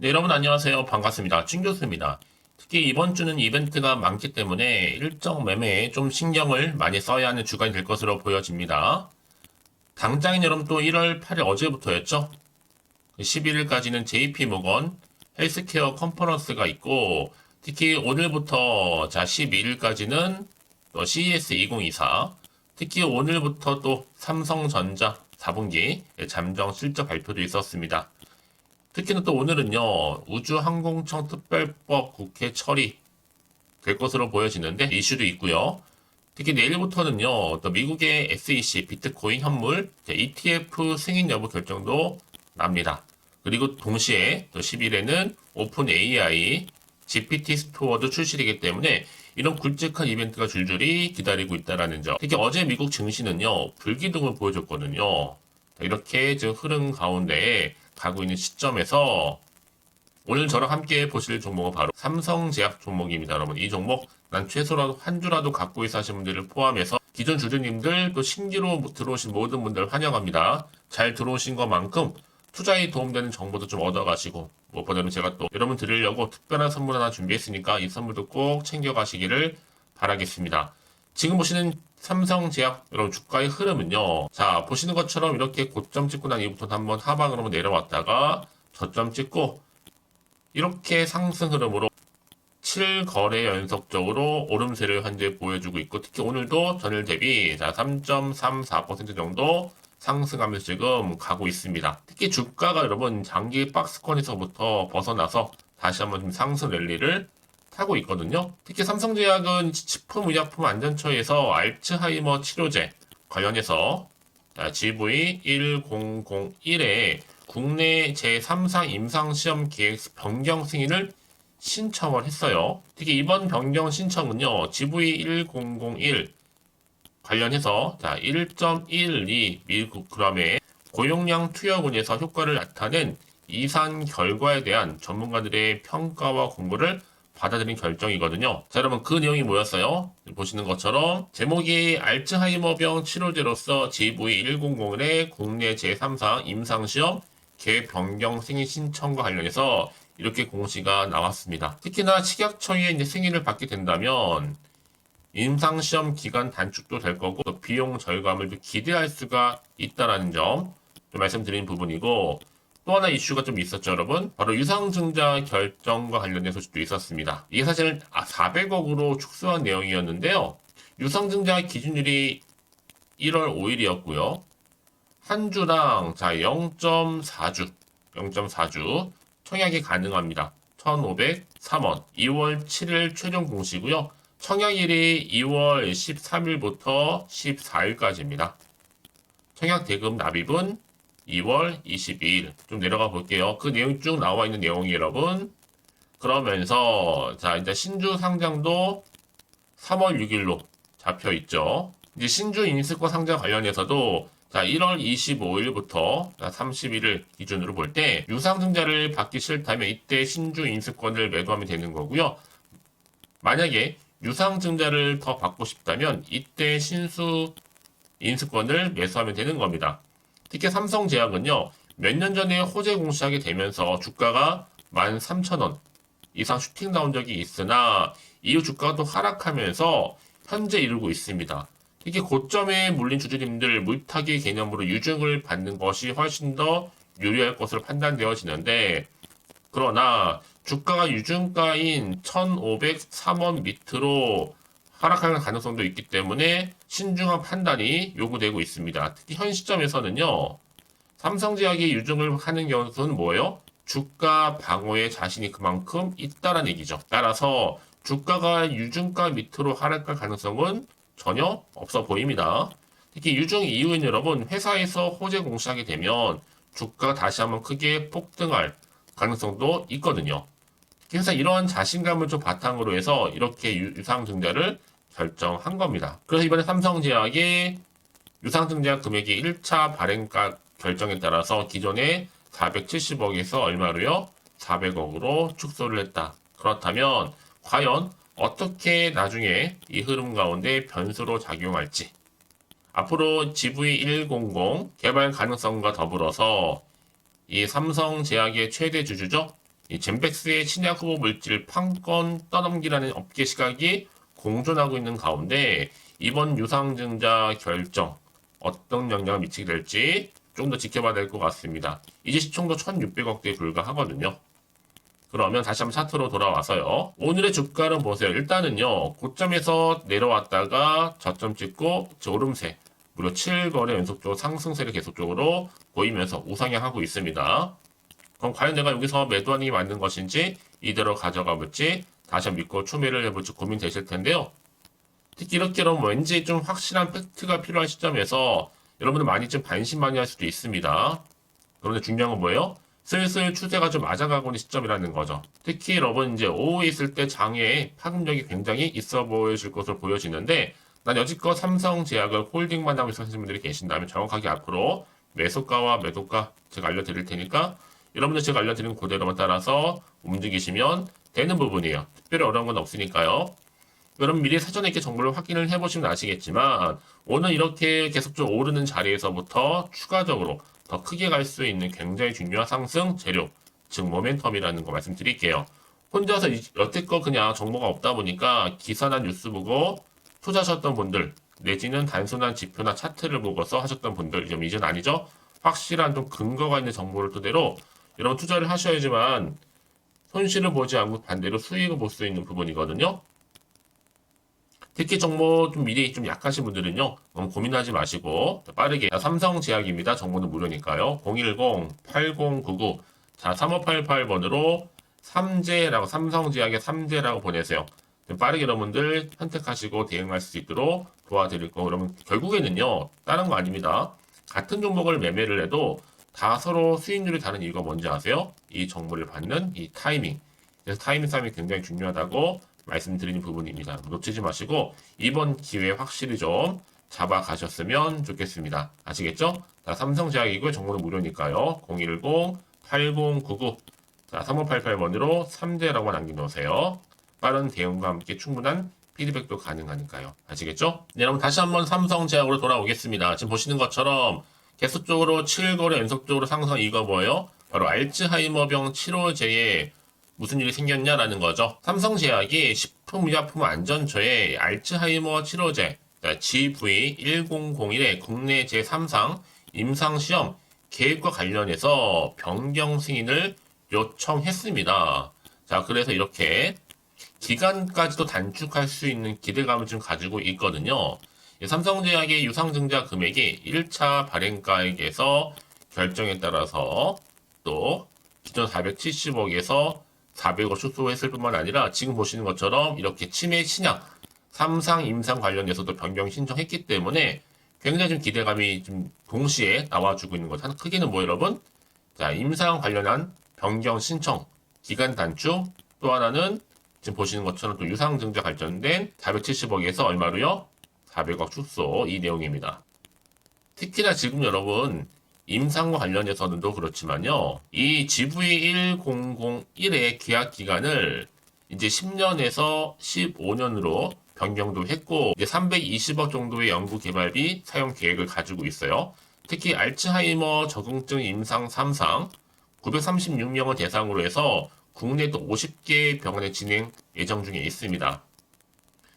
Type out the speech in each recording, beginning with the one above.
네, 여러분 안녕하세요. 반갑습니다. 찐 교수입니다. 특히 이번 주는 이벤트가 많기 때문에 일정 매매에 좀 신경을 많이 써야 하는 주간이 될 것으로 보여집니다. 당장인 여러분 또 1월 8일 어제부터였죠. 11일까지는 JP모건 헬스케어 컨퍼런스가 있고 특히 오늘부터 12일까지는 또 CES 2024 특히 오늘부터 또 삼성전자 4분기 잠정 실적 발표도 있었습니다. 특히나 또 오늘은요, 우주항공청 특별법 국회 처리 될 것으로 보여지는데 이슈도 있고요. 특히 내일부터는요, 또 미국의 SEC 비트코인 현물 ETF 승인 여부 결정도 납니다. 그리고 동시에 또 10일에는 오픈 AI GPT 스토어도 출시되기 때문에 이런 굵직한 이벤트가 줄줄이 기다리고 있다라는 점. 특히 어제 미국 증시는요, 불기둥을 보여줬거든요. 이렇게 지금 흐름 가운데 가고 있는 시점에서 오늘 저랑 함께 보실 종목은 바로 삼성제약 종목입니다. 여러분 이 종목 난 최소라도 한 주라도 갖고 있어 하시는 분들을 포함해서 기존 주주님들 또 신규로 들어오신 모든 분들 환영합니다. 잘 들어오신 것만큼 투자에 도움되는 정보도 좀 얻어가시고 무엇보다는 제가 또 여러분 드리려고 특별한 선물 하나 준비했으니까 이 선물도 꼭 챙겨가시기를 바라겠습니다. 지금 보시는 삼성제약 여러분 주가의 흐름은요. 자 보시는 것처럼 이렇게 고점 찍고 난 이후부터 한번 하방으로 내려왔다가 저점 찍고 이렇게 상승 흐름으로 7거래 연속적으로 오름세를 현재 보여주고 있고 특히 오늘도 전일 대비 3.34% 정도 상승하면서 지금 가고 있습니다. 특히 주가가 여러분 장기 박스권에서부터 벗어나서 다시 한번 좀 상승 랠리를 타고 있거든요. 특히 삼성제약은 식품의약품 안전처에서 알츠하이머 치료제 관련해서 GV1001에 국내 제3상 임상시험 계획 변경 승인을 신청을 했어요. 특히 이번 변경 신청은요, GV1001 관련해서 1.12mg의 고용량 투여군에서 효과를 나타낸 이산 결과에 대한 전문가들의 평가와 공고를 받아들인 결정이거든요. 자, 여러분 그 내용이 뭐였어요? 보시는 것처럼 제목이 알츠하이머병 치료제로서 GV1001의 국내 제3상 임상시험 계획 변경 승인 신청과 관련해서 이렇게 공시가 나왔습니다. 특히나 식약처의 이제 승인을 받게 된다면 임상시험 기간 단축도 될 거고 또 비용 절감을 좀 기대할 수가 있다라는 점 좀 말씀드린 부분이고 또 하나 이슈가 좀 있었죠, 여러분. 바로 유상증자 결정과 관련된 소식도 있었습니다. 이게 사실 400억으로 축소한 내용이었는데요. 유상증자 기준율이 1월 5일이었고요. 한 주당 0.4주 청약이 가능합니다. 1,503원. 2월 7일 최종 공시고요. 청약일이 2월 13일부터 14일까지입니다. 청약 대금 납입은 2월 22일. 좀 내려가 볼게요. 그 내용 쭉 나와 있는 내용이 여러분. 그러면서 이제 신주 상장도 3월 6일로 잡혀 있죠. 이제 신주 인수권 상장 관련해서도 1월 25일부터 31일 기준으로 볼 때 유상증자를 받기 싫다면 이때 신주 인수권을 매도하면 되는 거고요. 만약에 유상증자를 더 받고 싶다면 이때 신수 인수권을 매수하면 되는 겁니다. 특히 삼성제약은요. 몇 년 전에 호재 공시하게 되면서 주가가 13,000원 이상 슈팅 나온 적이 있으나 이후 주가가 또 하락하면서 현재 이루고 있습니다. 특히 고점에 물린 주주님들 물타기 개념으로 유증을 받는 것이 훨씬 더 유리할 것으로 판단되어지는데 그러나 주가가 유증가인 1,503원 밑으로 하락하는 가능성도 있기 때문에 신중한 판단이 요구되고 있습니다. 특히 현 시점에서는요. 삼성제약이 유증을 하는 경우는 뭐예요? 주가 방어에 자신이 그만큼 있다는 얘기죠. 따라서 주가가 유증가 밑으로 하락할 가능성은 전혀 없어 보입니다. 특히 유증 이후에는 여러분 회사에서 호재 공시하게 되면 주가가 다시 한번 크게 폭등할 가능성도 있거든요. 그래서 이러한 자신감을 좀 바탕으로 해서 이렇게 유상증자를 결정한 겁니다. 그래서 이번에 삼성제약의 유상증자 금액이 1차 발행가 결정에 따라서 기존에 470억에서 얼마로요? 400억으로 축소를 했다. 그렇다면 과연 어떻게 나중에 이 흐름 가운데 변수로 작용할지 앞으로 GV100 개발 가능성과 더불어서 이 삼성제약의 최대 주주죠. 이 젠백스의 신약 후보 물질 판권 떠넘기라는 업계 시각이 공존하고 있는 가운데 이번 유상증자 결정 어떤 영향을 미치게 될지 좀 더 지켜봐야 될 것 같습니다. 이제 시총도 1,600억대에 불과하거든요. 그러면 다시 한번 차트로 돌아와서요. 오늘의 주가를 보세요. 일단은요. 고점에서 내려왔다가 저점 찍고 오름세 무려 7거래 연속적으로 상승세를 계속적으로 보이면서 우상향하고 있습니다. 그럼 과연 내가 여기서 매도하는 게 맞는 것인지 이대로 가져가 볼지 다시 한번 믿고 추매를 해볼지 고민되실 텐데요. 특히 이렇게 여러분 왠지 좀 확실한 팩트가 필요한 시점에서 여러분들 많이 좀 반신반의할 수도 있습니다. 그런데 중요한 건 뭐예요? 슬슬 추세가 좀 맞아가고 있는 시점이라는 거죠. 특히 여러분 이제 오후에 있을 때 장에 파급력이 굉장히 있어 보이실 것으로 보여지는데 난 여지껏 삼성제약을 홀딩만 하고 있으신 분들이 계신다면 정확하게 앞으로 매수가와 매도가 제가 알려드릴 테니까 여러분들 제가 알려드린 그대로만 따라서 움직이시면 되는 부분이에요. 특별히 어려운 건 없으니까요. 여러분 미리 사전에 이렇게 정보를 확인을 해보시면 아시겠지만 오늘 이렇게 계속적으로 오르는 자리에서부터 추가적으로 더 크게 갈 수 있는 굉장히 중요한 상승 재료, 즉 모멘텀이라는 거 말씀드릴게요. 혼자서 여태껏 그냥 정보가 없다 보니까 기사나 뉴스 보고 투자하셨던 분들 내지는 단순한 지표나 차트를 보고서 하셨던 분들 좀 이제는 아니죠. 확실한 좀 근거가 있는 정보를 토대로 여러분 투자를 하셔야지만 손실을 보지 않고 반대로 수익을 볼 수 있는 부분이거든요. 특히 정보 좀 미리 좀 약하신 분들은요, 너무 고민하지 마시고, 빠르게, 삼성제약입니다. 정보는 무료니까요. 010-8099, 자, 3588번으로 삼재라고, 삼성제약의 삼재라고 보내세요. 빠르게 여러분들 선택하시고 대응할 수 있도록 도와드릴 거. 그러면 결국에는요, 다른 거 아닙니다. 같은 종목을 매매를 해도 다 서로 수익률이 다른 이유가 뭔지 아세요? 이 정보를 받는 이 타이밍. 그래서 타이밍 싸움이 굉장히 중요하다고 말씀드리는 부분입니다. 놓치지 마시고 이번 기회에 확실히 좀 잡아가셨으면 좋겠습니다. 아시겠죠? 자, 삼성제약이고요. 정보는 무료니까요. 010-8099 자, 3588번으로 3대라고 남겨놓으세요. 빠른 대응과 함께 충분한 피드백도 가능하니까요. 아시겠죠? 네, 여러분 다시 한번 삼성제약으로 돌아오겠습니다. 지금 보시는 것처럼 계속적으로 7거래 연속적으로 상승 이거 뭐예요? 바로 알츠하이머병 치료제에 무슨 일이 생겼냐라는 거죠. 삼성제약이 식품의약품안전처에 알츠하이머 치료제 GV1001의 국내 제3상 임상시험 계획과 관련해서 변경 승인을 요청했습니다. 자, 그래서 이렇게 기간까지도 단축할 수 있는 기대감을 좀 가지고 있거든요. 삼성제약의 유상증자 금액이 1차 발행가액에서 결정에 따라서 또 기존 470억에서 400억 축소했을 뿐만 아니라 지금 보시는 것처럼 이렇게 치매 신약 3상 임상 관련해서도 변경 신청했기 때문에 굉장히 좀 기대감이 좀 동시에 나와주고 있는 것. 하나 크게는 뭐 여러분? 자, 임상 관련한 변경 신청, 기간 단축, 또 하나는 지금 보시는 것처럼 또 유상증자 발전된 470억에서 얼마로요? 400억 축소 이 내용입니다. 특히나 지금 여러분 임상과 관련해서는도 그렇지만요. 이 GV1001의 계약 기간을 이제 10년에서 15년으로 변경도 했고 이제 320억 정도의 연구 개발비 사용 계획을 가지고 있어요. 특히 알츠하이머 적응증 임상 3상 936명을 대상으로 해서 국내도 50개 병원에 진행 예정 중에 있습니다.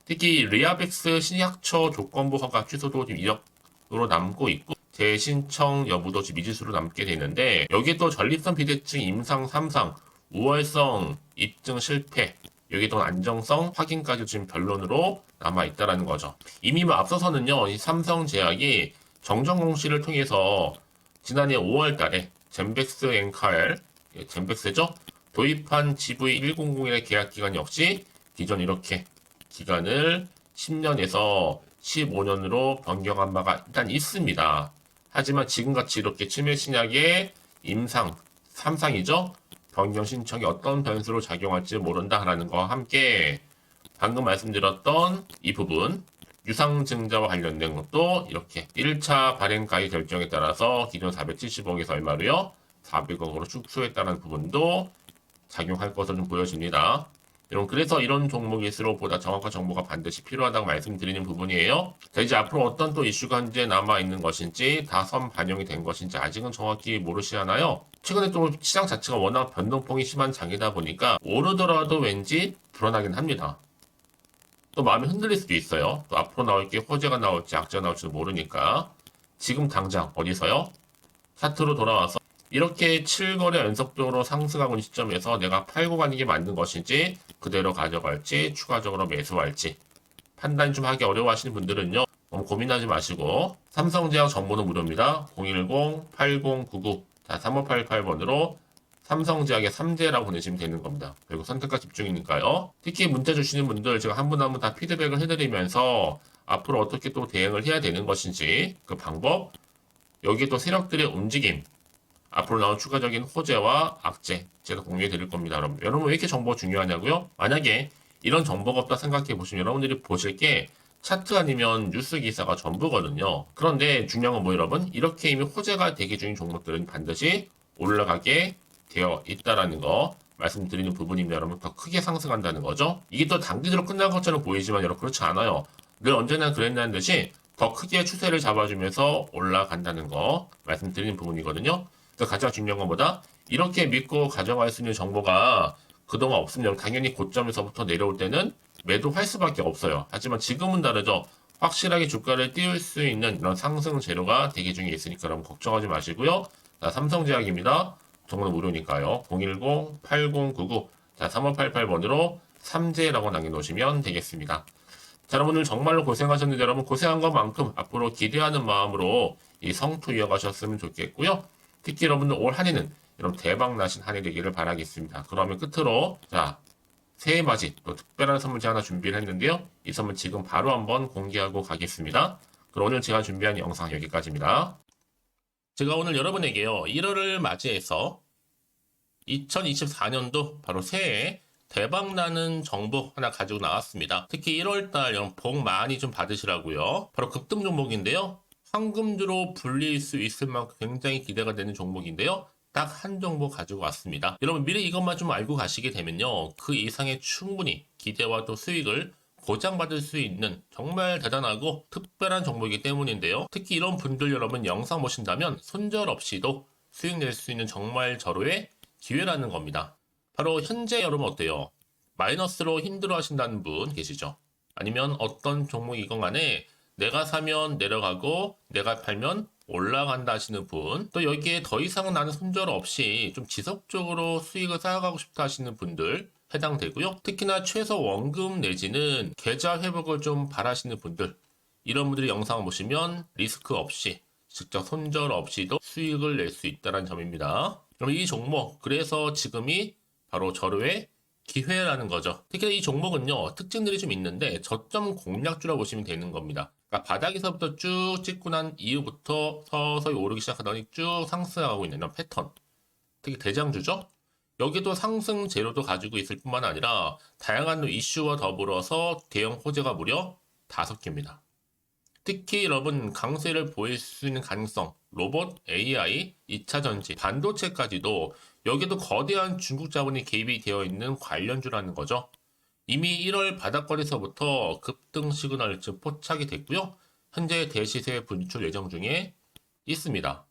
특히 리아벡스 신약처 조건부 허가 취소도 지금 이력으로 남고 있고 재신청 여부도 지금 미지수로 남게 되는데 여기에 또 전립선 비대증 임상 3상 우월성 입증 실패 여기 또 안정성 확인까지 지금 변론으로 남아 있다라는 거죠. 이미 뭐 앞서서는요 이 삼성제약이 정정 공시를 통해서 지난해 5월 달에 젠백스 엔카엘 젠백스죠 도입한 GV1001의 계약 기간 역시 기존 이렇게 기간을 10년에서 15년으로 변경한 바가 일단 있습니다. 하지만 지금같이 이렇게 치매 신약의 임상 3상이죠. 변경 신청이 어떤 변수로 작용할지 모른다라는 것과 함께 방금 말씀드렸던 이 부분 유상증자와 관련된 것도 이렇게 1차 발행가액 결정에 따라서 기존 470억에서 얼마로요? 400억으로 축소했다는 부분도 작용할 것으로 좀 보여집니다. 여러분 그래서 이런 종목일수록 보다 정확한 정보가 반드시 필요하다고 말씀드리는 부분이에요. 자, 이제 앞으로 어떤 또 이슈가 현재 남아있는 것인지 다 선 반영이 된 것인지 아직은 정확히 모르시잖아요. 최근에 또 시장 자체가 워낙 변동폭이 심한 장이다 보니까 오르더라도 왠지 불안하긴 합니다. 또 마음이 흔들릴 수도 있어요. 또 앞으로 나올 게 호재가 나올지 악재가 나올지도 모르니까 지금 당장 어디서요? 차트로 돌아와서 이렇게 7거래 연속적으로 상승하고 있는 시점에서 내가 팔고 가는 게 맞는 것인지 그대로 가져갈지 추가적으로 매수할지 판단 좀 하기 어려워하시는 분들은요. 너무 고민하지 마시고 삼성제약 정보는 무료입니다. 010-8099 3588번으로 삼성제약의 3제라고 보내시면 되는 겁니다. 그리고 선택과 집중이니까요. 특히 문자 주시는 분들 제가 한 분 한 분 다 피드백을 해드리면서 앞으로 어떻게 또 대응을 해야 되는 것인지 그 방법, 여기 또 세력들의 움직임, 앞으로 나올 추가적인 호재와 악재 제가 공유해 드릴 겁니다. 여러분 왜 이렇게 정보가 중요하냐고요? 만약에 이런 정보가 없다 생각해 보시면 여러분들이 보실 게 차트 아니면 뉴스 기사가 전부거든요. 그런데 중요한 건 뭐 여러분? 이렇게 이미 호재가 대기 중인 종목들은 반드시 올라가게 되어 있다라는 거 말씀드리는 부분입니다. 여러분 더 크게 상승한다는 거죠. 이게 또 단기적으로 끝난 것처럼 보이지만 여러분 그렇지 않아요. 늘 언제나 그랬다는 듯이 더 크게 추세를 잡아주면서 올라간다는 거 말씀드리는 부분이거든요. 그래서 가장 중요한 것보다 이렇게 믿고 가져갈 수 있는 정보가 그동안 없으면 당연히 고점에서부터 내려올 때는 매도할 수밖에 없어요. 하지만 지금은 다르죠. 확실하게 주가를 띄울 수 있는 이런 상승 재료가 대기 중에 있으니까 여러분 걱정하지 마시고요. 자, 삼성제약입니다. 정보는 무료니까요. 010-8099 3588번으로 3제라고 남겨놓으시면 되겠습니다. 자, 여러분들 정말로 고생하셨는데 여러분 고생한 것만큼 앞으로 기대하는 마음으로 이 성투 이어가셨으면 좋겠고요. 특히 여러분들 올 한해는 여러분 대박 나신 한 해 되기를 바라겠습니다. 그러면 끝으로 자 새해 맞이 또 특별한 선물제 하나 준비를 했는데요. 이 선물 지금 바로 한번 공개하고 가겠습니다. 그럼 오늘 제가 준비한 영상 여기까지입니다. 제가 오늘 여러분에게요. 1월을 맞이해서 2024년도 바로 새해 대박나는 정보 하나 가지고 나왔습니다. 특히 1월달 복 많이 좀 받으시라고요. 바로 급등 종목인데요. 황금주로 불릴 수 있을 만큼 굉장히 기대가 되는 종목인데요. 딱 한 종목 가지고 왔습니다. 여러분 미리 이것만 좀 알고 가시게 되면요. 그 이상의 충분히 기대와 또 수익을 보장받을 수 있는 정말 대단하고 특별한 종목이기 때문인데요. 특히 이런 분들 여러분 영상 보신다면 손절없이도 수익 낼 수 있는 정말 절호의 기회라는 겁니다. 바로 현재 여러분 어때요? 마이너스로 힘들어 하신다는 분 계시죠? 아니면 어떤 종목이건 간에 내가 사면 내려가고 내가 팔면 올라간다 하시는 분, 또 여기에 더 이상 나는 손절 없이 좀 지속적으로 수익을 쌓아가고 싶다 하시는 분들 해당되고요. 특히나 최소 원금 내지는 계좌 회복을 좀 바라시는 분들, 이런 분들이 영상을 보시면 리스크 없이 직접 손절 없이도 수익을 낼 수 있다는 점입니다. 그럼 이 종목, 그래서 지금이 바로 절호의 기회라는 거죠. 특히 이 종목은요, 특징들이 좀 있는데 저점 공략주라고 보시면 되는 겁니다. 그러니까 바닥에서부터 쭉 찍고 난 이후부터 서서히 오르기 시작하더니 쭉 상승하고 있는 이런 패턴. 특히 대장주죠. 여기도 상승 재료도 가지고 있을 뿐만 아니라 다양한 이슈와 더불어서 대형 호재가 무려 5개입니다. 특히 여러분 강세를 보일 수 있는 가능성, 로봇, AI, 2차 전지, 반도체까지도 여기도 거대한 중국 자본이 개입이 되어 있는 관련주라는 거죠. 이미 1월 바닥거리서부터 급등 시그널 즉 포착이 됐고요. 현재 대시세 분출 예정 중에 있습니다.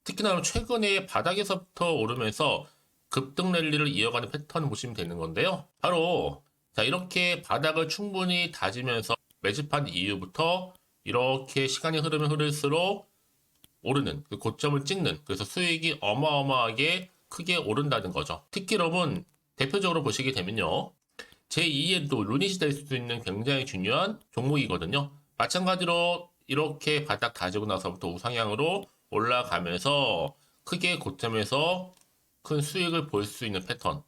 특히나 최근에 바닥에서부터 오르면서 급등 랠리를 이어가는 패턴을 보시면 되는 건데요. 바로 자 이렇게 바닥을 충분히 다지면서 매집한 이후부터 이렇게 시간이 흐르면 흐를수록 오르는 그 고점을 찍는, 그래서 수익이 어마어마하게 크게 오른다는 거죠. 특히 여러분 대표적으로 보시게 되면요. 제2의 또 루닛이 될 수도 있는 굉장히 중요한 종목이거든요. 마찬가지로 이렇게 바닥 다지고 나서부터 우상향으로 올라가면서 크게 고점에서 큰 수익을 볼 수 있는 패턴.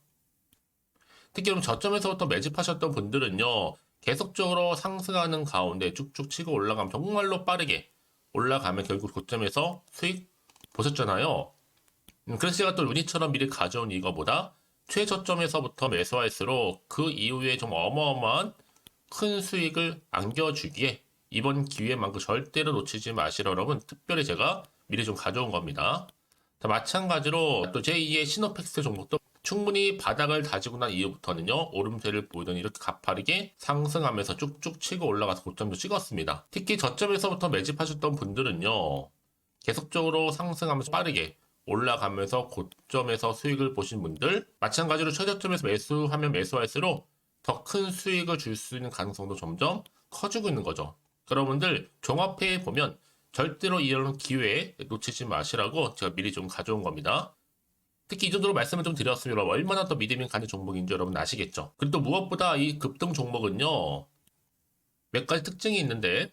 특히 그럼 저점에서부터 매집하셨던 분들은요. 계속적으로 상승하는 가운데 쭉쭉 치고 올라가면 정말로 빠르게 올라가면 결국 고점에서 수익 보셨잖아요. 그래서 제가 또 루닛처럼 미리 가져온 이거보다 최저점에서부터 매수할수록 그 이후에 좀 어마어마한 큰 수익을 안겨주기에 이번 기회만큼 절대로 놓치지 마시라 여러분 특별히 제가 미리 좀 가져온 겁니다. 자, 마찬가지로 또 제2의 시노팩스 종목도 충분히 바닥을 다지고 난 이후부터는요, 오름세를 보이던 이렇게 가파르게 상승하면서 쭉쭉 치고 올라가서 고점도 찍었습니다. 특히 저점에서부터 매집하셨던 분들은요, 계속적으로 상승하면서 빠르게 올라가면서 고점에서 수익을 보신 분들, 마찬가지로 최저점에서 매수하면 매수할수록 더 큰 수익을 줄 수 있는 가능성도 점점 커지고 있는 거죠. 여러분들 종합해 보면 절대로 이런 기회 놓치지 마시라고 제가 미리 좀 가져온 겁니다. 특히 이 정도로 말씀을 좀 드렸으면 여러분 얼마나 더 믿음이 가는 종목인지 여러분 아시겠죠? 그리고 또 무엇보다 이 급등 종목은요, 몇 가지 특징이 있는데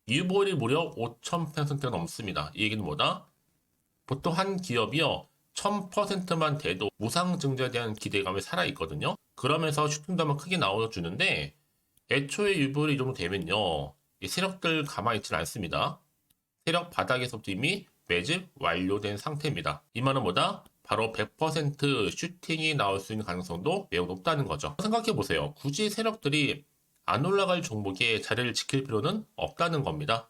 유보율이 무려 5,000%가 넘습니다. 이 얘기는 뭐다? 보통 한 기업이요 1000%만 돼도 무상증자에 대한 기대감이 살아있거든요. 그러면서 슈팅도 한번 크게 나와주는데 애초에 유보율이 이 정도 되면요, 이 세력들 가만히 있지는 않습니다. 세력 바닥에서부터 이미 매집 완료된 상태입니다. 이 말은 뭐다? 바로 100% 슈팅이 나올 수 있는 가능성도 매우 높다는 거죠. 생각해보세요. 굳이 세력들이 안 올라갈 종목에 자리를 지킬 필요는 없다는 겁니다.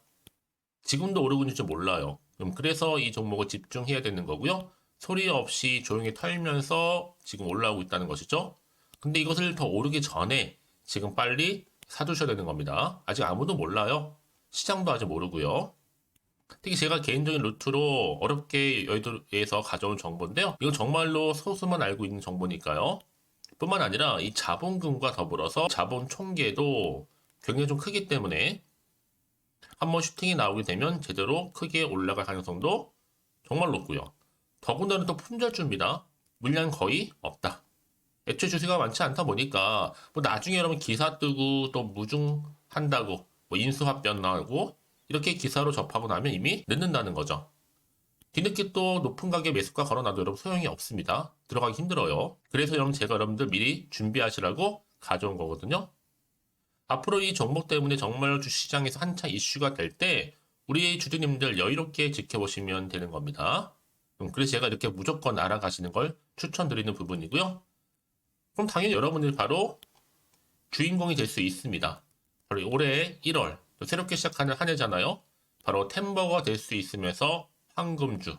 지금도 오르고 있는지 몰라요. 그래서 이 종목을 집중해야 되는 거고요. 소리 없이 조용히 털면서 지금 올라오고 있다는 것이죠. 근데 이것을 더 오르기 전에 지금 빨리 사두셔야 되는 겁니다. 아직 아무도 몰라요. 시장도 아직 모르고요. 특히 제가 개인적인 루트로 어렵게 여의도에서 가져온 정보인데요. 이건 정말로 소수만 알고 있는 정보니까요. 뿐만 아니라 이 자본금과 더불어서 자본 총계도 굉장히 좀 크기 때문에 한번 슈팅이 나오게 되면 제대로 크게 올라갈 가능성도 정말 높고요. 더군다나 또 품절주입니다. 물량 거의 없다. 애초에 주식가 많지 않다 보니까 뭐 나중에 여러분 기사 뜨고 또 무중한다고 뭐 인수합병 나오고 이렇게 기사로 접하고 나면 이미 늦는다는 거죠. 뒤늦게 또 높은 가격에 매수가 걸어놔도 여러분 소용이 없습니다. 들어가기 힘들어요. 그래서 여러분 제가 여러분들 미리 준비하시라고 가져온 거거든요. 앞으로 이 종목 때문에 정말 주시장에서 한창 이슈가 될 때 우리 주주님들 여유롭게 지켜보시면 되는 겁니다. 그래서 제가 이렇게 무조건 알아가시는 걸 추천드리는 부분이고요. 그럼 당연히 여러분들이 바로 주인공이 될 수 있습니다. 바로 올해 1월 새롭게 시작하는 한 해잖아요. 바로 템버가 될 수 있으면서 황금주,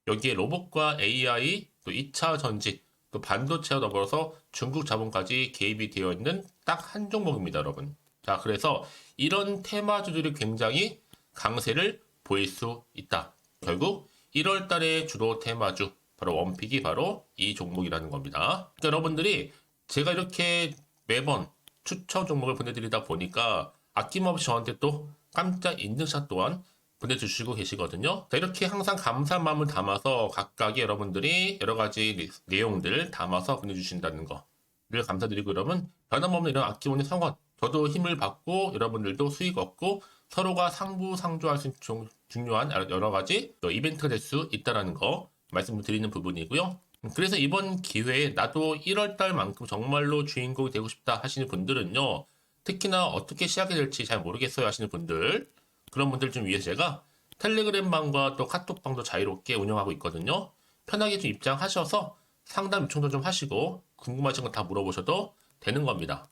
여기에 로봇과 AI, 또 2차 전지, 또 반도체와 더불어서 중국 자본까지 개입이 되어 있는 딱 한 종목입니다, 여러분. 자, 그래서 이런 테마주들이 굉장히 강세를 보일 수 있다. 결국 1월 달에 주로 테마주, 바로 원픽이 바로 이 종목이라는 겁니다. 그러니까 여러분들이 제가 이렇게 매번 추천 종목을 보내드리다 보니까 아낌없이 저한테 또 깜짝 인증샷 또한 보내주시고 계시거든요. 자, 이렇게 항상 감사한 마음을 담아서 각각의 여러분들이 여러 가지 내용들 담아서 보내주신다는 거를 감사드리고, 여러분 변함없는 이런 아낌없는 성원, 저도 힘을 받고 여러분들도 수익 얻고 서로가 상부상조할 수 있는 중요한 여러 가지 이벤트가 될 수 있다는 거 말씀드리는 부분이고요. 그래서 이번 기회에 나도 1월달만큼 정말로 주인공이 되고 싶다 하시는 분들은요, 특히나 어떻게 시작이 될지 잘 모르겠어요 하시는 분들, 그런 분들 좀 위해서 제가 텔레그램방과 또 카톡방도 자유롭게 운영하고 있거든요. 편하게 좀 입장하셔서 상담 요청도 좀 하시고 궁금하신 거 다 물어보셔도 되는 겁니다.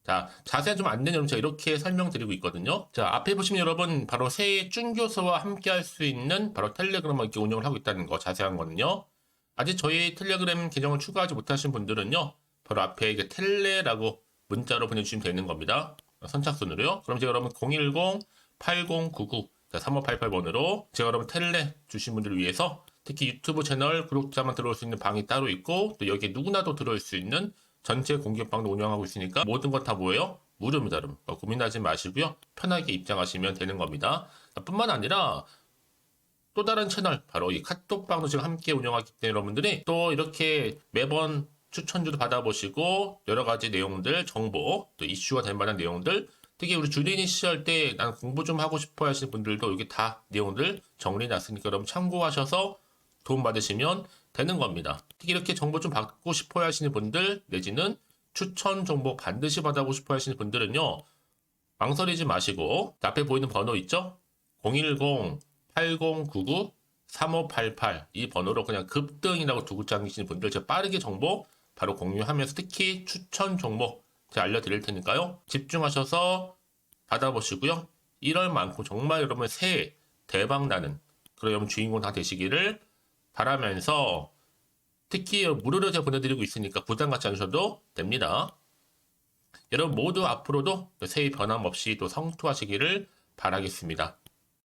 자, 자세한 좀 안내는 제가 이렇게 설명드리고 있거든요. 자, 앞에 보시면 여러분 바로 새해 쭌교수와 함께 할 수 있는 바로 텔레그램을 이렇게 운영을 하고 있다는 거, 자세한 거는요. 아직 저희 텔레그램 계정을 추가하지 못하신 분들은요, 바로 앞에 이게 텔레라고 문자로 보내주시면 되는 겁니다. 선착순으로요. 그럼 제가 여러분 010-8099 3588번으로 제가 여러분 텔레 주신 분들을 위해서 특히 유튜브 채널 구독자만 들어올 수 있는 방이 따로 있고, 또 여기에 누구나도 들어올 수 있는 전체 공개방도 운영하고 있으니까 모든 것 다 뭐예요? 무료입니다, 여러분. 고민하지 마시고요. 편하게 입장하시면 되는 겁니다. 뿐만 아니라 또 다른 채널, 바로 이 카톡방도 지금 함께 운영하기 때문에 여러분들이 또 이렇게 매번 추천주도 받아보시고 여러 가지 내용들, 정보, 또 이슈가 될 만한 내용들, 특히 우리 주린이 시절 때 난 공부 좀 하고 싶어 하시는 분들도 여기 다 내용들 정리해놨으니까 여러분 참고하셔서 도움 받으시면 되는 겁니다. 특히 이렇게 정보 좀 받고 싶어 하시는 분들, 내지는 추천 정보 반드시 받아보고 싶어 하시는 분들은요, 망설이지 마시고 앞에 보이는 번호 있죠? 010-8099-3588 이 번호로 그냥 급등이라고 두고 당기시는 분들 제가 빠르게 정보 바로 공유하면서 특히 추천 종목 제가 알려드릴 테니까요. 집중하셔서 받아보시고요. 1월만큼 정말 여러분 새해 대박 나는 그런 여러분 주인공 다 되시기를 바라면서 특히 무료로 제가 보내드리고 있으니까 부담 갖지 않으셔도 됩니다. 여러분 모두 앞으로도 새해 변함없이 또 성투하시기를 바라겠습니다.